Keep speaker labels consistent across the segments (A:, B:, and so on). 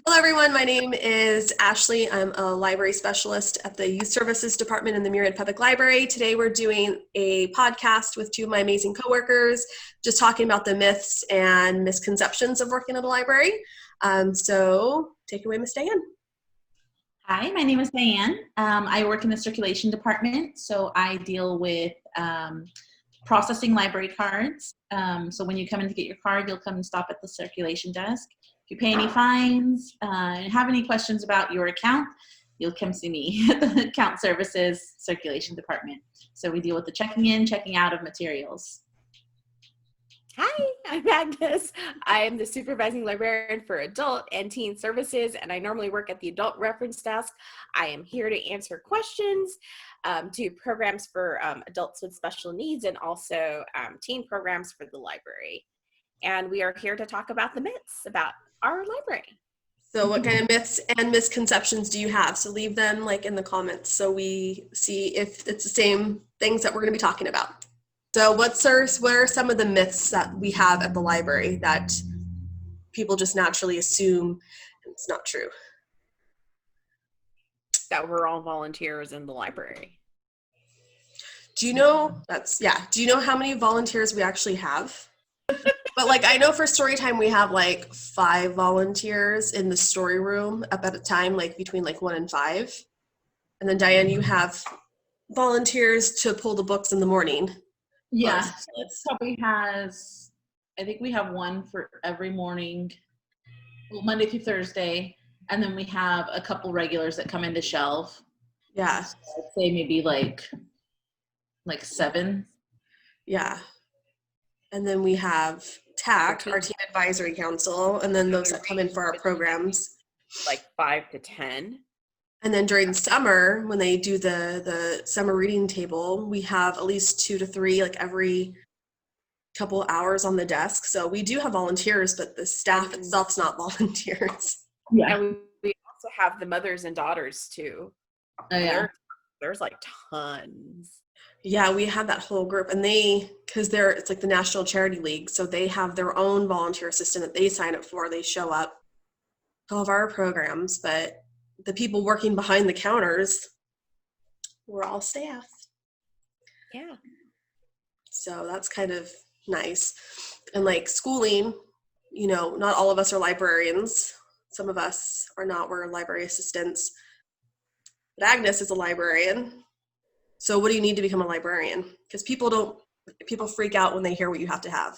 A: Hello, everyone. My name is Ashley. I'm a library specialist at the Youth Services Department in the Murrieta Public Library. Today, we're doing a podcast with two of my amazing coworkers, just talking about the myths and misconceptions of working at a library. So take it away, Miss Dyan.
B: Hi, my name is Dyan. I work in the circulation department, so I deal with processing library cards. So when you come in to get your card, you'll come and stop at the circulation desk. If you pay any fines and have any questions about your account, you'll come see me at the account services circulation department. So we deal with the checking in, checking out of materials.
C: Hi, I'm Agnes. I am the supervising librarian for adult and teen services, and I normally work at the adult reference desk. I am here to answer questions, do programs for adults with special needs, and also teen programs for the library. And we are here to talk about the myths about our library.
A: So what kind of myths and misconceptions do you have? So leave them in the comments so we see if it's the same things that we're going to be talking about. So what are some of the myths that we have at the library that people just naturally assume it's not true?
C: That we're all volunteers in the library.
A: Do you know how many volunteers we actually have? But I know for story time we have 5 volunteers in the story room up at a time, between 1 and 5. And then Dyan, you have volunteers to pull the books in the morning.
B: Yeah, so it probably has, I think we have one for every morning, Monday through Thursday, and then we have a couple regulars that come in to shelve.
A: Yeah.
B: So I'd say maybe like 7.
A: Yeah. And then we have TAC, our Teen Advisory Council, and then those that come in for our programs.
C: 5 to 10.
A: And then during summer, when they do the summer reading table, we have at least 2 to 3, every couple hours on the desk. So we do have volunteers, but the staff itself is not volunteers.
C: Yeah. And we also have the mothers and daughters too.
B: Oh, yeah.
C: There's tons.
A: Yeah, we have that whole group, and it's the National Charity League, so they have their own volunteer system that they sign up for. They show up to all of our programs, but the people working behind the counters, we're all staff.
C: Yeah.
A: So that's kind of nice. And schooling, not all of us are librarians. Some of us are not. We're library assistants. But Agnes is a librarian. So what do you need to become a librarian? Because people freak out when they hear what you have to have.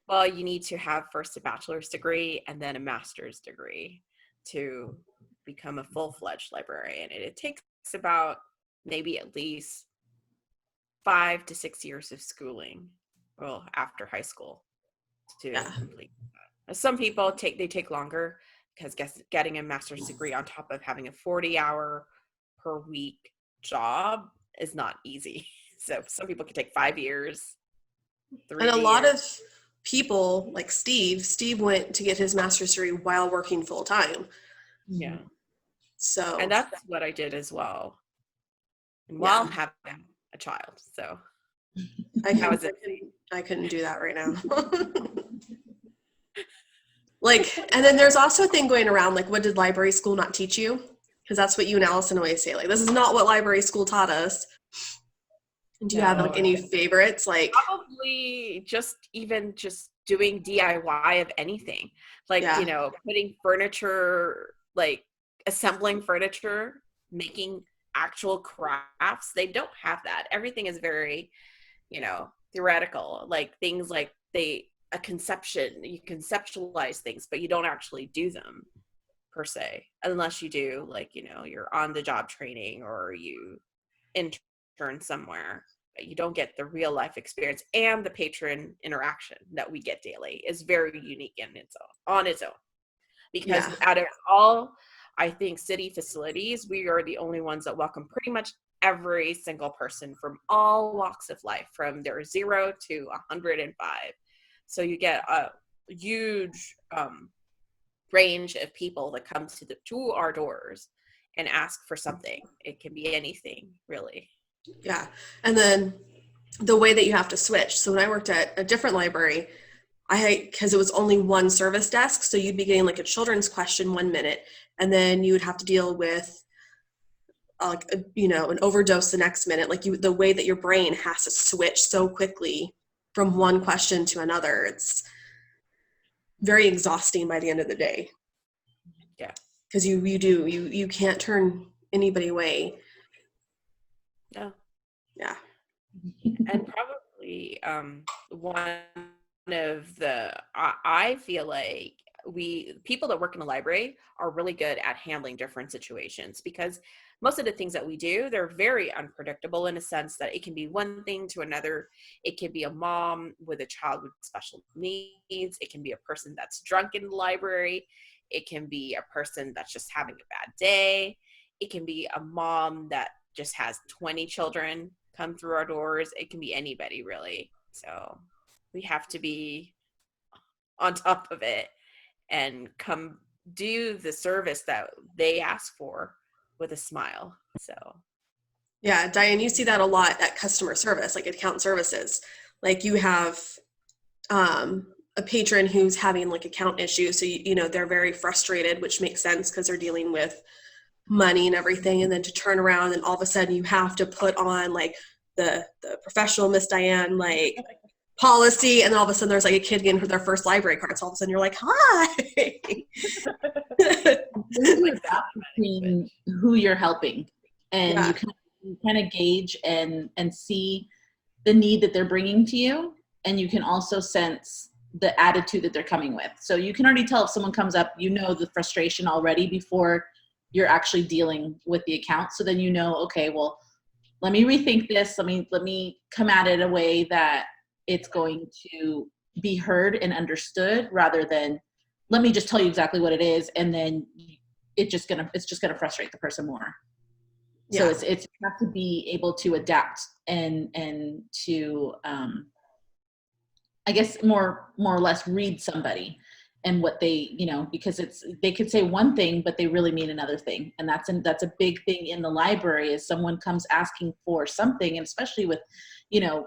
C: Well, you need to have first a bachelor's degree and then a master's degree to become a full-fledged librarian. And it takes about maybe at least 5 to 6 years of schooling, after high school, to complete that. Some people take longer, because getting a master's degree on top of having a 40-hour per week job is not easy. So some people can take 5 years, 3 years.
A: And a lot of people, like Steve went to get his master's degree while working full-time.
C: Yeah.
A: So,
C: and that's what I did as well, and while having a child. So
A: I couldn't do that right now. And then there's also a thing going around, what did library school not teach you? Because that's what you and Allison always say. This is not what library school taught us. Do you have any favorites?
C: Probably just doing DIY of anything, putting furniture, assembling furniture, making actual crafts. They don't have that. Everything is very, theoretical. Things a conception. You conceptualize things, but you don't actually do them per se, unless you do your on-the-job training or you intern somewhere. But you don't get the real life experience, and the patron interaction that we get daily is very unique on its own. Because out of all, I think, city facilities, we are the only ones that welcome pretty much every single person from all walks of life, from their 0 to 105. So you get a huge range of people that come to our doors and ask for something. It can be anything, really.
A: Yeah. And then the way that you have to switch. So when I worked at a different library, because it was only one service desk, so you'd be getting like a children's question 1 minute, and then you would have to deal with an overdose the next minute. Like the way that your brain has to switch so quickly from one question to another, it's very exhausting by the end of the day.
C: Yeah,
A: because you can't turn anybody away.
C: No.
A: Yeah.
C: And probably one of the I feel like people that work in the library are really good at handling different situations, because most of the things that we do, they're very unpredictable, in a sense that it can be one thing to another. It can be a mom with a child with special needs. It can be a person that's drunk in the library. It can be a person that's just having a bad day. It can be a mom that just has 20 children come through our doors. It can be anybody, really. So we have to be on top of it and come do the service that they ask for with a smile. So
A: yeah, Dyan, you see that a lot at customer service, like account services. Like you have a patron who's having like account issues, so they're very frustrated, which makes sense because they're dealing with money and everything, and then to turn around and all of a sudden you have to put on like the professional Miss Dyan like policy, and then all of a sudden there's like a kid getting their first library card, so all of a sudden you're like, hi.
B: Between who you're helping, and
A: Yeah.
B: you kind of gauge and see the need that they're bringing to you, and you can also sense the attitude that they're coming with. So you can already tell if someone comes up, the frustration already before you're actually dealing with the account. So then okay, well, let me rethink this. Let me come at it a way that it's going to be heard and understood, rather than let me just tell you exactly what it is, and then it's just gonna frustrate the person more. Yeah. So it's you have to be able to adapt and to I guess more or less read somebody and what they, because they could say one thing but they really mean another thing, and that's a big thing in the library. Is someone comes asking for something, and especially with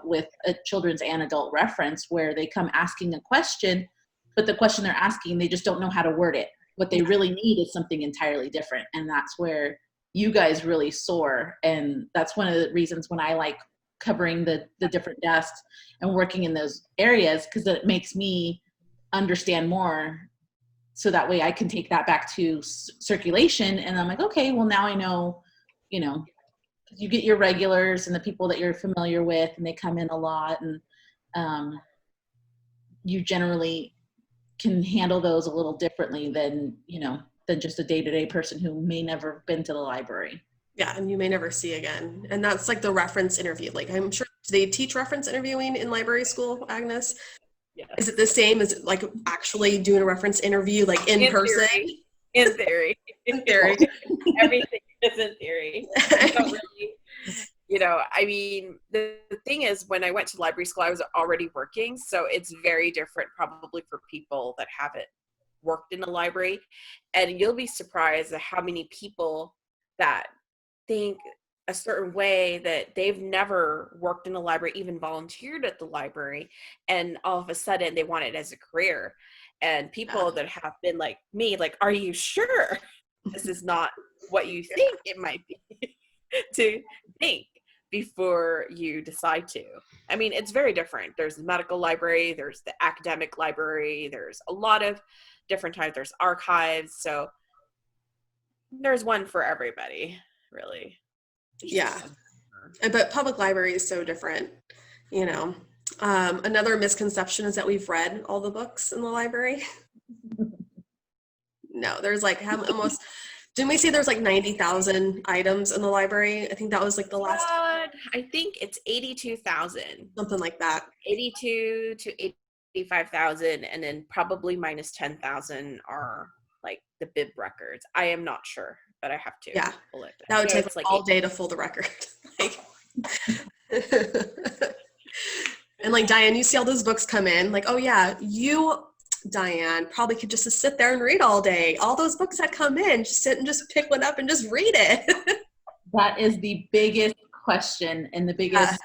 B: with a children's and adult reference, where they come asking a question, but the question they're asking, they just don't know how to word it. What they really need is something entirely different, and that's where you guys really soar. And that's one of the reasons when I like covering the different desks and working in those areas, because it makes me understand more, so that way I can take that back to circulation, and I'm like, okay, well, now I know, you get your regulars and the people that you're familiar with, and they come in a lot, and you generally can handle those a little differently than just a day-to-day person who may never have been to the library.
A: Yeah, and you may never see again. And that's like the reference interview. Like, I'm sure, do they teach reference interviewing in library school, Agnes?
C: Yeah.
A: Is it the same? Is it like actually doing a reference interview, like in person?
C: In theory. In theory. Everything is in theory. You don't really, I mean, the thing is, when I went to library school, I was already working. So it's very different probably for people that haven't worked in a library. And you'll be surprised at how many people that think a certain way, that they've never worked in a library, even volunteered at the library, and all of a sudden they want it as a career. And people that have been like me, like, are you sure this is not what you think it might be? To think before you decide to. I mean, it's very different. There's the medical library, there's the academic library, there's a lot of different types, there's archives, so there's one for everybody, really.
A: Yeah. But public library is so different, Another misconception is that we've read all the books in the library. No, there's like almost, didn't we say there's like 90,000 items in the library? I think that was like the last.
C: I think it's 82,000.
A: Something like that.
C: 82 to 85,000, and then probably minus 10,000 are like the bib records. I am not sure, but I have to pull it.
A: That would take like all day to pull the record. And like, Dyan, you see all those books come in, like, oh yeah, you, Dyan, probably could just sit there and read all day. All those books that come in, just sit and just pick one up and just read it.
B: That is the biggest question and the biggest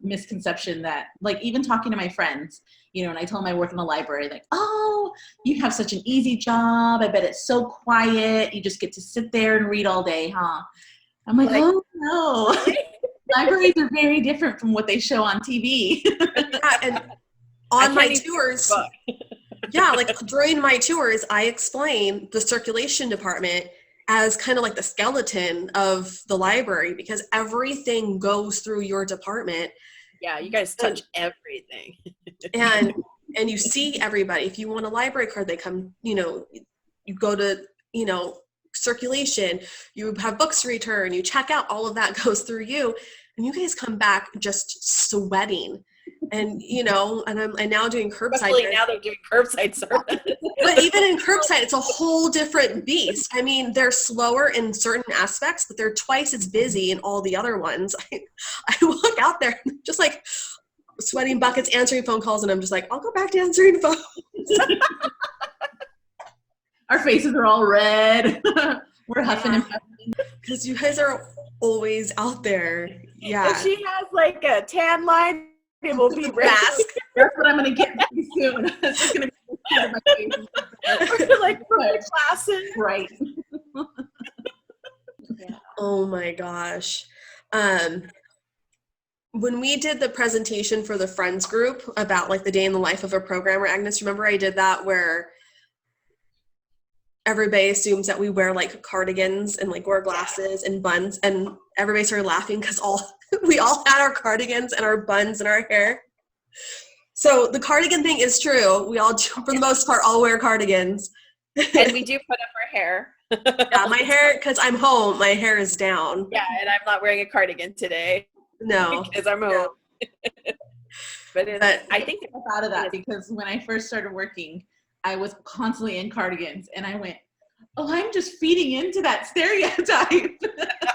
B: misconception that, like, even talking to my friends, and I tell them I work in the library, like, oh, you have such an easy job. I bet it's so quiet. You just get to sit there and read all day, huh? I'm like, oh, no. Libraries are very different from what they show on TV.
A: Yeah, and on my tours, like during my tours, I explain the circulation department as kind of like the skeleton of the library, because everything goes through your department.
C: Yeah, you guys touch everything.
A: and you see everybody. If you want a library card, they come, you go to, circulation, you have books to return, you check out, all of that goes through you. And you guys come back just sweating. And, and now doing curbside.
C: Especially now they're doing curbside service.
A: But even in curbside, it's a whole different beast. I mean, they're slower in certain aspects, but they're twice as busy in all the other ones. I walk out there just like sweating buckets, answering phone calls, and I'm just like, I'll go back to answering phones.
B: Our faces are all red. We're huffing and puffing.
A: Because you guys are always out there. Yeah.
C: If she has like a tan line, it will be red.
B: That's what I'm going to get pretty soon. It's just going to be part of my face.
C: Like classes.
B: Right.
A: Yeah. Oh my gosh. When we did the presentation for the Friends group about like the day in the life of a programmer, Agnes, remember I did that where everybody assumes that we wear like cardigans and like wear glasses and buns, and everybody started laughing because we all had our cardigans and our buns and our hair. So the cardigan thing is true. We all, for the most part, all wear cardigans.
C: And we do put up our hair.
A: Yeah, my hair, because I'm home, my hair is down.
C: Yeah, and I'm not wearing a cardigan today.
A: No.
C: Because I'm home. But I think
B: I'm out of that, because when I first started working, I was constantly in cardigans, and I went, oh, I'm just feeding into that stereotype.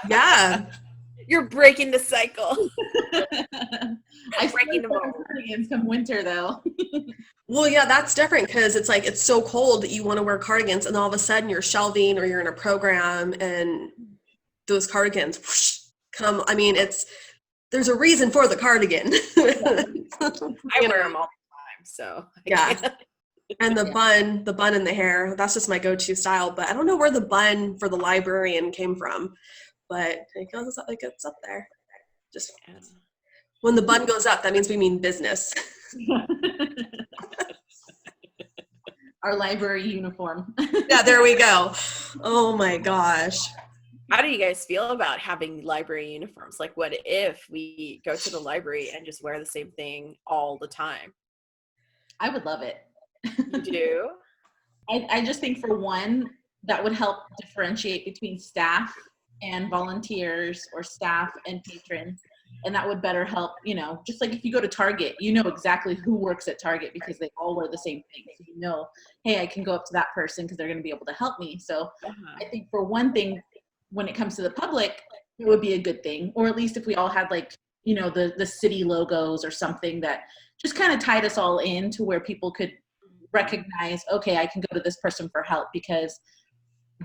A: Yeah.
C: You're breaking the cycle.
B: I'm breaking the cardigans come winter, though.
A: Well, yeah, that's different, because it's like it's so cold that you want to wear cardigans, and all of a sudden you're shelving or you're in a program, and those cardigans whoosh, come. I mean, there's a reason for the cardigan.
C: I wear them all the time, so
A: yeah. And the bun and the hair, that's just my go-to style. But I don't know where the bun for the librarian came from, but it goes up, like it's up there. Just when the bun goes up, that means we mean business.
B: Our library uniform.
A: Yeah, there we go. Oh my gosh.
C: How do you guys feel about having library uniforms? Like, what if we go to the library and just wear the same thing all the time?
B: I would love it.
C: You do?
B: I just think, for one, that would help differentiate between staff and volunteers, or staff and patrons. And that would better help, just like if you go to Target, you know exactly who works at Target because they all wear the same thing. So hey, I can go up to that person because they're going to be able to help me. So I think, for one thing, when it comes to the public, it would be a good thing. Or at least if we all had like, the city logos or something that just kind of tied us all in to where people could recognize, okay, I can go to this person for help because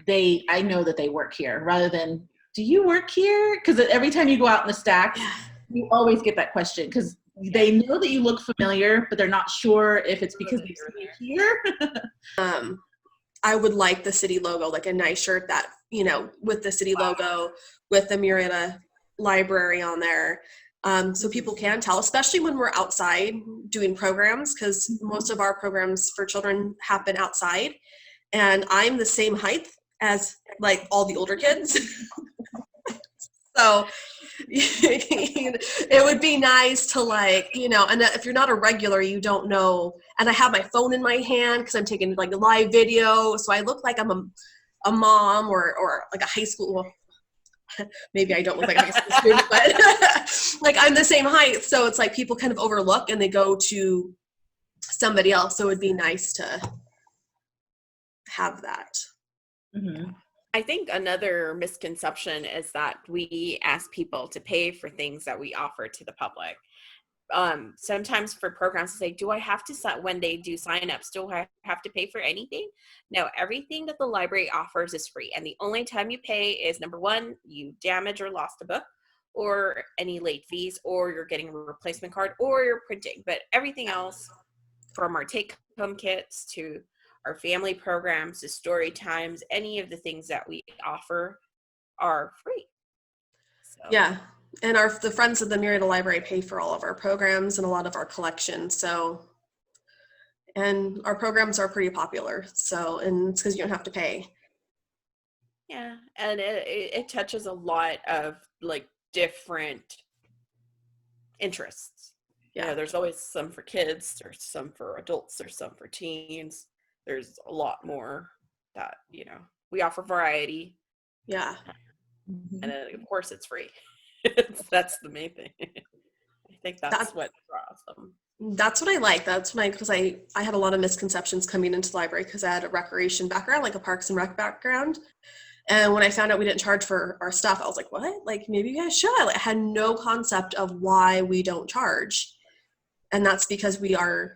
B: I know that they work here, rather than, do you work here? Because every time you go out in the stacks, you always get that question, because they know that you look familiar, but they're not sure if it's because they've seen you here.
A: I would like the city logo, like a nice shirt that, with the city logo, with the Murrieta Library on there. So people can tell, especially when we're outside doing programs, because most of our programs for children happen outside, and I'm the same height as like all the older kids. So it would be nice to like, and if you're not a regular, you don't know. And I have my phone in my hand because I'm taking like a live video. So I look like I'm a mom or like a high school. Well, maybe I don't look like a high school student, but like I'm the same height. So it's like people kind of overlook and they go to somebody else. So it would be nice to have that.
B: Mm-hmm.
C: I think another misconception is that we ask people to pay for things that we offer to the public. Sometimes for programs to say, do I have to, when they do signups, do I have to pay for anything? No, everything that the library offers is free. And the only time you pay is, number one, you damage or lost a book, or any late fees, or you're getting a replacement card, or you're printing. But everything else, from our take-home kits to our family programs to story times, any of the things that we offer are free. So.
A: Yeah. And the friends of the Murrieta Library pay for all of our programs and a lot of our collections. So, and our programs are pretty popular. So, and it's because you don't have to pay.
C: Yeah. And it touches a lot of like different interests. Yeah. You know, there's always some for kids, there's some for adults, there's some for teens. There's a lot more that, you know, we offer variety.
A: Yeah.
C: And of course it's free. That's the main thing. I think that's what draws them.
A: That's what I like. Because I had a lot of misconceptions coming into the library because I had a recreation background, like a Parks and Rec background. And when I found out we didn't charge for our stuff, I was like, what? Like, maybe you guys should. Like, I had no concept of why we don't charge. And that's because we are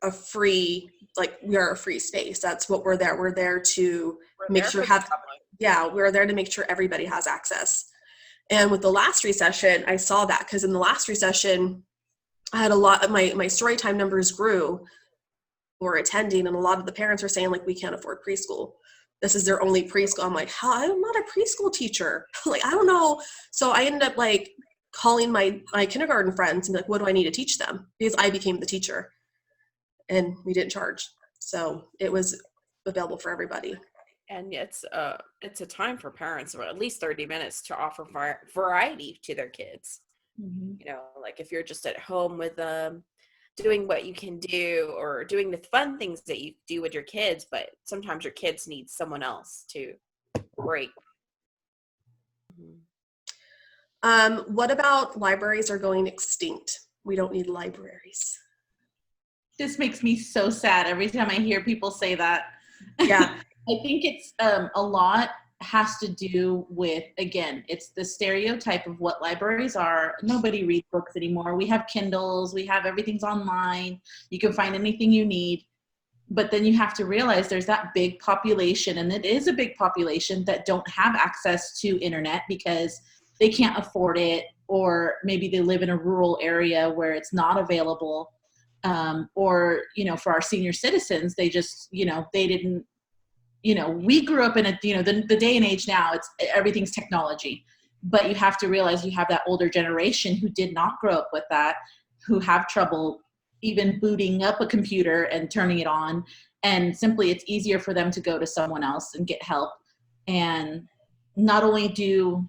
A: a free space. That's what we're there. We're there to make sure we're there to make sure everybody has access. And with the last recession, I saw that because in the last recession, I had a lot of my story time numbers grew for attending, and a lot of the parents were saying, like, we can't afford preschool. This is their only preschool. I'm like, I'm not a preschool teacher. Like, I don't know. So I ended up like calling my kindergarten friends and be like, what do I need to teach them? Because I became the teacher and we didn't charge. So it was available for everybody.
C: And it's a time for parents of at least 30 minutes to offer variety to their kids. You know, like if you're just at home with them, doing what you can do or doing the fun things that you do with your kids, but sometimes your kids need someone else to break.
A: What about libraries are going extinct? We don't need libraries.
B: This makes me so sad every time I hear people say that.
A: Yeah.
B: I think it's a lot has to do with, again, it's the stereotype of what libraries are. Nobody reads books anymore. We have Kindles, we have everything's online. You can find anything you need. But then you have to realize there's that big population, and it is a big population that don't have access to internet because they can't afford it, or maybe they live in a rural area where it's not available. Or, you know, for our senior citizens, they just, you know, they didn't, you know, we grew up in a, you know, the day and age now, everything's technology, but you have to realize you have that older generation who did not grow up with that, who have trouble even booting up a computer and turning it on. And simply it's easier for them to go to someone else and get help. And not only do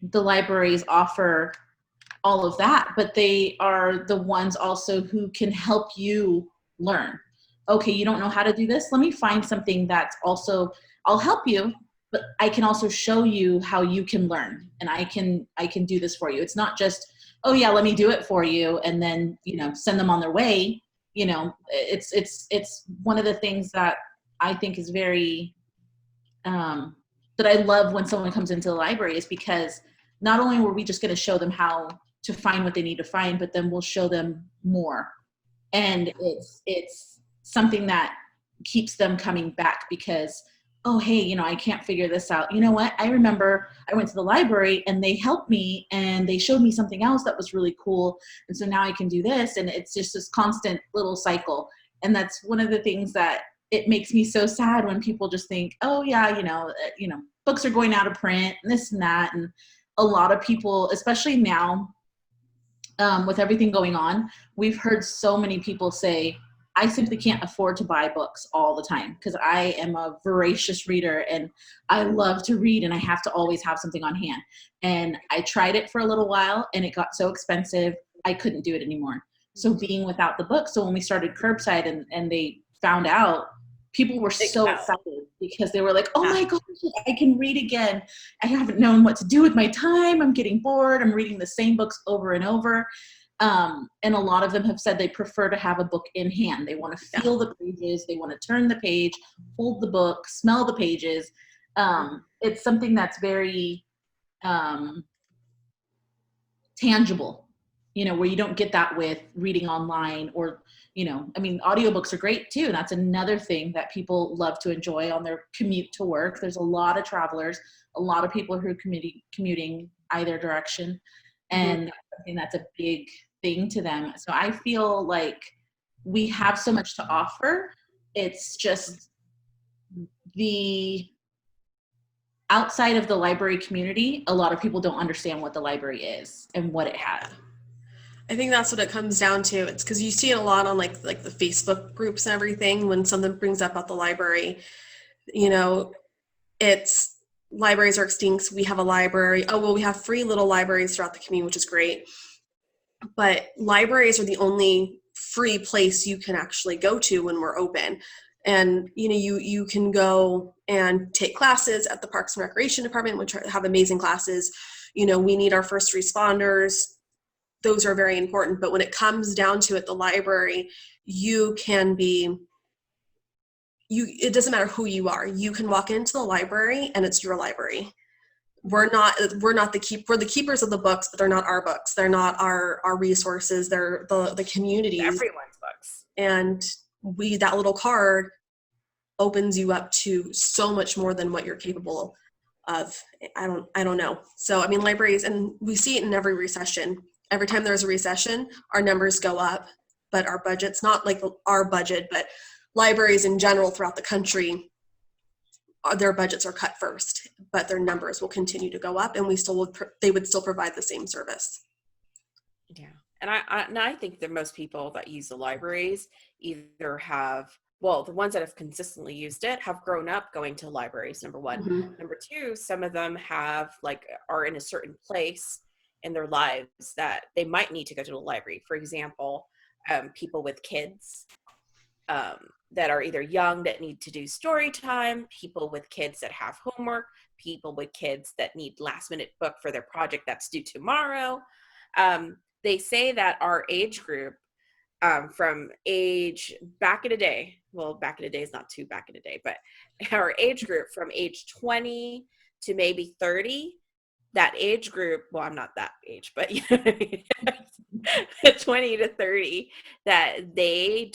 B: the libraries offer all of that, but they are the ones also who can help you learn. Okay, you don't know how to do this? Let me find something that's also, I'll help you, but I can also show you how you can learn, and I can do this for you. It's not just, oh yeah, let me do it for you and then, you know, send them on their way. You know, it's one of the things that I think is very, that I love when someone comes into the library, is because not only were we just going to show them how to find what they need to find, but then we'll show them more. And it's something that keeps them coming back because, oh, hey, you know, I can't figure this out. You know what? I remember I went to the library and they helped me and they showed me something else that was really cool. And so now I can do this. And it's just this constant little cycle. And that's one of the things that it makes me so sad when people just think, oh yeah, you know, books are going out of print and this and that. And a lot of people, especially now, with everything going on, we've heard so many people say, I simply can't afford to buy books all the time because I am a voracious reader and I love to read and I have to always have something on hand. And I tried it for a little while and it got so expensive, I couldn't do it anymore. So being without the book, so when we started curbside and they found out, people were so excited because they were like, oh my gosh, I can read again. I haven't known what to do with my time. I'm getting bored. I'm reading the same books over and over. And a lot of them have said they prefer to have a book in hand. They want to feel the pages. They want to turn the page, hold the book, smell the pages. It's something that's very tangible, you know, where you don't get that with reading online or, you know, I mean, audiobooks are great too. And that's another thing that people love to enjoy on their commute to work. There's a lot of travelers, a lot of people who are commuting either direction. And that's something that's a big thing to them. So I feel like we have so much to offer. It's just the outside of the library community, a lot of people don't understand what the library is and what it has.
A: I think that's what it comes down to. It's because you see it a lot on like the Facebook groups and everything when something brings up about the library. You know, it's libraries are extinct. We have a library. Oh, well, we have free little libraries throughout the community, which is great. But libraries are the only free place you can actually go to when we're open. And, you know, you can go and take classes at the Parks and Recreation Department, which have amazing classes. You know, we need our first responders. Those are very important. But when it comes down to it, the library, it doesn't matter who you are. You can walk into the library and it's your library. We're the keepers of the books, but they're not our books. They're not our resources. They're the communities.
C: Everyone's books.
A: And that little card opens you up to so much more than what you're capable of. I don't know. So, I mean, libraries, and we see it in every recession. Every time there's a recession, our numbers go up, but our budget's not like our budget, but libraries in general throughout the country, their budgets are cut first, but their numbers will continue to go up, and they would still provide the same service.
C: Yeah, and I think that most people that use the libraries either have, well, the ones that have consistently used it have grown up going to libraries, number one.
A: Mm-hmm.
C: Number two, some of them are in a certain place in their lives that they might need to go to the library. For example, people with kids that are either young that need to do story time, people with kids that have homework, people with kids that need last minute book for their project that's due tomorrow. They say that our age group from age back in the day, well, back in the day is not too back in the day, but our age group from age 20 to maybe 30, that age group, well, I'm not that age, but you know what I mean? 20 to 30, that they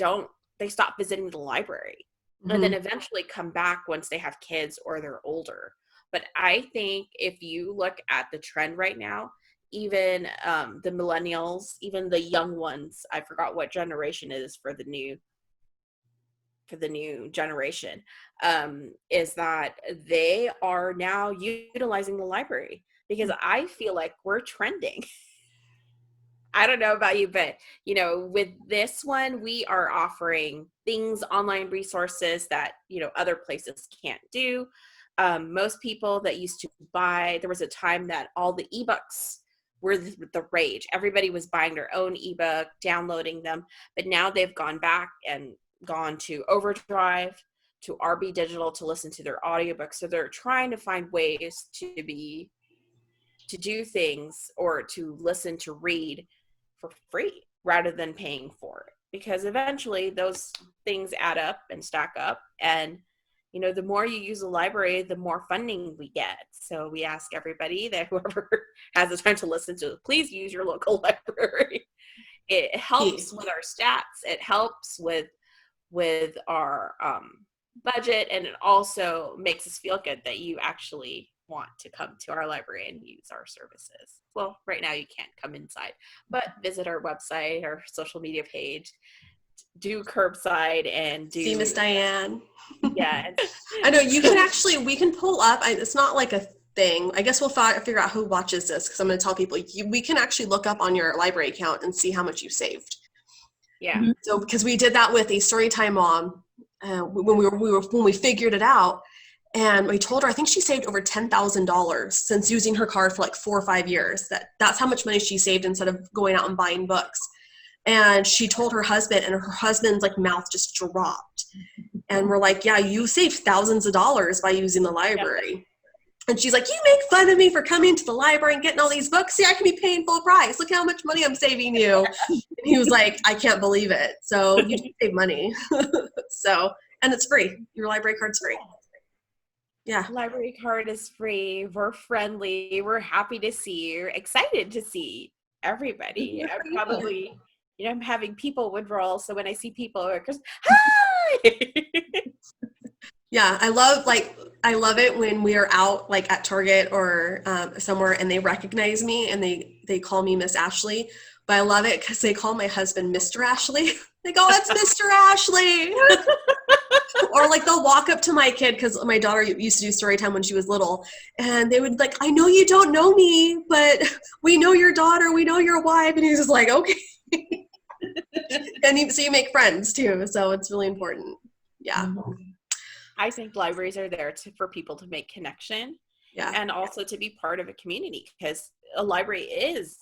C: stop visiting the library, and then eventually come back once they have kids or they're older. But I think if you look at the trend right now, even the millennials, even the young ones, I forgot what generation it is for the new generation, is that they are now utilizing the library, because I feel like we're trending. I don't know about you, but, you know, with this one, we are offering things, online resources that, you know, other places can't do. Most people that used to buy, there was a time that all the ebooks were the rage. Everybody was buying their own ebook, downloading them, but now they've gone back and gone to Overdrive, to RB Digital to listen to their audiobooks. So they're trying to find ways to do things or to listen, to read for free rather than paying for it, because eventually those things add up and stack up, and you know, the more you use the library, the more funding we get. So we ask everybody that whoever has the time to listen to, please use your local library. It helps with our stats, it helps with our budget, and it also makes us feel good that you actually want to come to our library and use our services. Well, right now you can't come inside, but visit our website, our social media page, do curbside, and
A: see Miss Dyan.
C: Yeah.
A: I know we can pull up. It's not like a thing. I guess we'll figure out who watches this, because I'm going to tell people we can actually look up on your library account and see how much you saved.
C: Yeah.
A: So because we did that with a Storytime mom when we figured it out. And we told her, I think she saved over $10,000 since using her card for like 4 or 5 years. That's how much money she saved instead of going out and buying books. And she told her husband, and her husband's like mouth just dropped. And we're like, yeah, you saved thousands of dollars by using the library. Yep. And she's like, you make fun of me for coming to the library and getting all these books. See, I can be paying full price. Look how much money I'm saving you. And he was like, I can't believe it. So you do save money. And it's free. Your library card's free. Yeah.
C: Library card is free. We're friendly. We're happy to see you. Excited to see everybody. I'm probably, you know, I'm having people withdrawal. So when I see people, hi.
A: Yeah, I love, like, I love it when we are out like at Target or somewhere and they recognize me and they call me Miss Ashley. But I love it because they call my husband Mr. Ashley. They go, "That's Mr. Ashley." Or like they'll walk up to my kid, because my daughter used to do story time when she was little, and they would like, "I know you don't know me, but we know your daughter, we know your wife," and he's just like, "Okay." And so you make friends too, so it's really important. Yeah.
C: I think libraries are there for people to make connection, and also to be part of a community, because a library is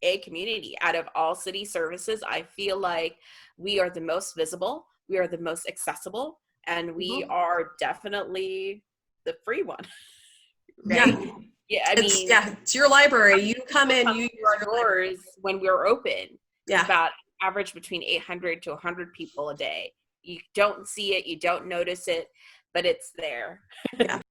C: a community. Out of all city services, I feel like we are the most visible, we are the most accessible, and we are definitely the free one. Right? Yeah,
A: it's your library. You come in, you use
C: our doors when we're open.
A: Yeah.
C: About average between 800 to 100 people a day. You don't see it, you don't notice it, but it's there.
A: Yeah.